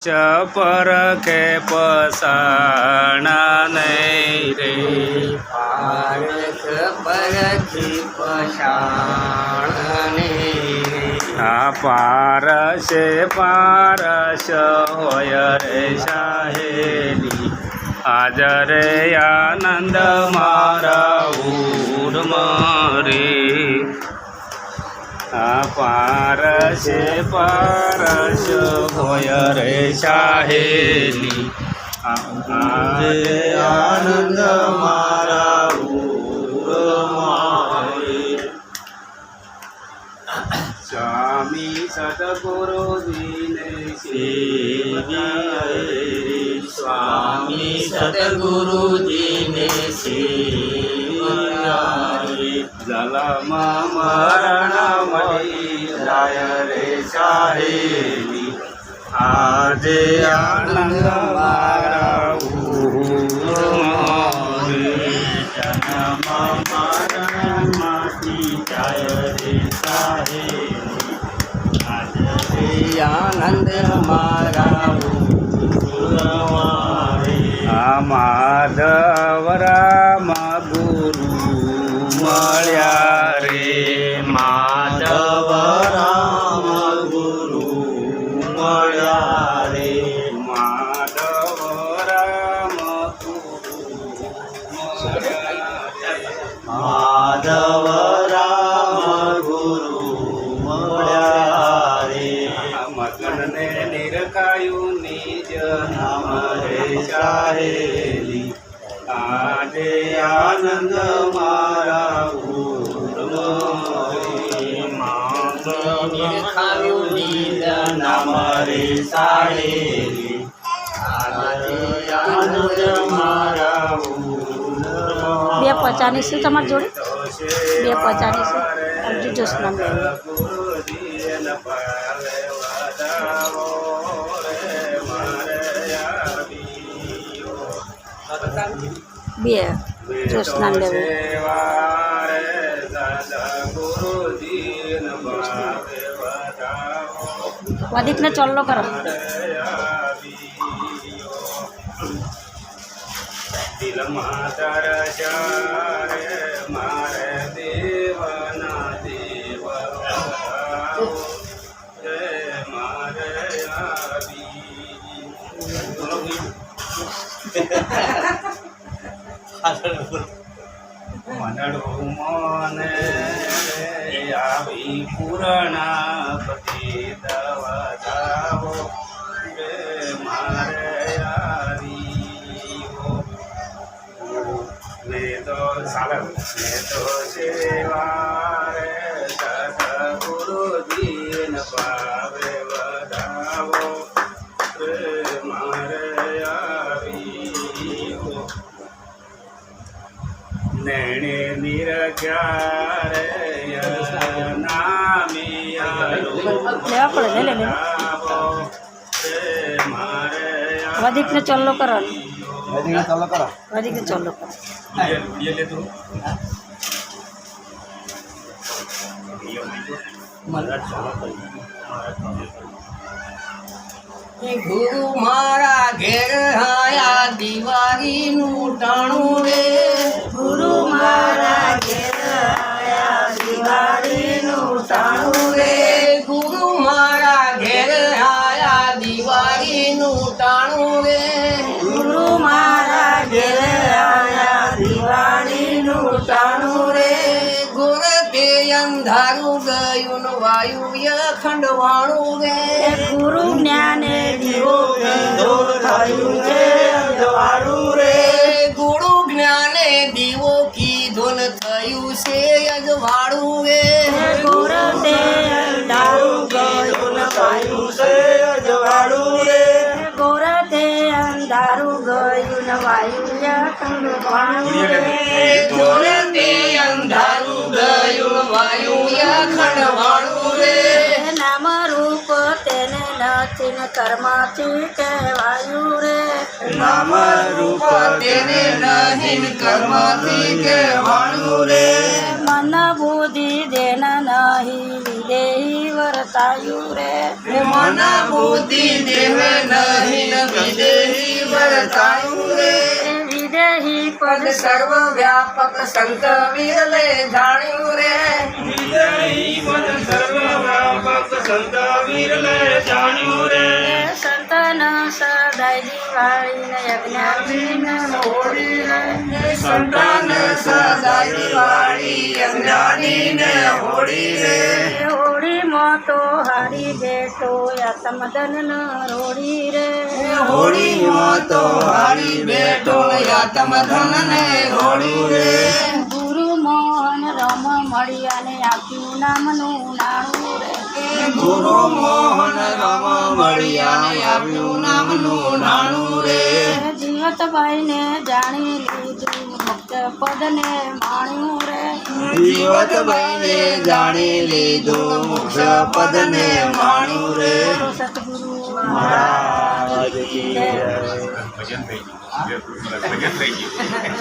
परखे पसाणा नहीं रे पारख परखी पसाण नहीं रे पारसे पारस होय रे साहेली आज रे आनंद मारा उर्म रे पारसे पारस होय रे साहेली आनंद मारा स्वामी सतगुरुजी ने स्वामी सतगुरुजी ने जलम मरण जाय रे साहेली आज आनंद मारा जन्म मरण माटी जाय रे साहेली आज रे आनंद मारा माधव राम गुरु मळ्या रे माधव राम गुरु मळ्या रे माधव राम गुरु माधव राम गुरु मळ्या रे मगन ने निरकायु निज नाम रे साहेली आजे आनंद मारा खाव्યું નિજ નામ રે સાહેલી આજે આનંદ મારા 250 છે તમારી જોડે 250 છે અરજી જોશના બેન બે જોશના લેવું વધિકને ચોલ્લો કરો દિલ માતર ચારે મારે દેવના દેવ મારે મનડો મને આવી પૂર્ણા પતિ દવાદાવો રે મારે આવી મેં તો સાગર મેં તો સેવા રે સદગુરુજી ન પાવે વધાવો રે મારે આવી નૈણે નિરખ્યા રે લેવા પડે લે વધિકને ચોલ્લો કરો વધિકને ચોલ્લો કરો ગુરુ મારા ઘેર આયા દિવાળીનું ટાણું રે ગુરુ મારા ઘેર આયા દિવાળીનું ટાણું રે ગુરુ મારા ઘેર આયા દિવાળીનું ટાણું રે ગુરુ મારા ઘેર આયા દિવાળીનું ટાણું રે ગુર તે અંધારું ગયું વાયુ ખંડવાણું રે ગુરુ જ્ઞાને દીવો થયું છે અજવાળું રે ગુરુ જ્ઞાને દીવો કીધું થયું છે અજવાળું રે ગુરુ તે અંધારું ગયું થયું છે અજવાળું રે ગુર તે અંધારું ગયું વાયુ ખંડવાણું રે ગુર તે અંધારું ગયું વાયુ ખંડવાણું રે નામ રૂપ તેને નથી ને કર્મથી કહેવાયું રે નામ રૂપ તેને નહીં કર્મથી કહેવાયું રે મન બુદ્ધિ દેન નહીં વિદેહી વર્તાયું રે મન બુદ્ધિ દેહ નહીં જાણ્યું રે વિદેહી પદ સર્વ વ્યાપક સંત વિરલે જાણ્યું રે સંતન સદાય દિવાળીને યજ્ઞાતિને હોળી રે સંતાન સદાય દિવાળી અજ્ઞાનીને હોળી રે હોળીમાં તો હારી બેઠો આત્મધન રોડી રે હોળીમાં તો હારી બેઠો યાતમ ધન ને હોળી રે ગુરુ મોહન રમ મળ્યાને આપ્યું નામનું નાણું રે ગુરુ મોહન રમ મળ્યા આવ્યું નામનું નાણું રે જીવતભાઈને જાણી લીધું મુક્ત પદને માણ્યું રે જીવત ભાઈને જાણી લીધું મોક્ષ પદને માણ્યું રે સતગુરુ મહારાજ કી જય. ભજન થઈ ગયું ભજન થઈ ગયું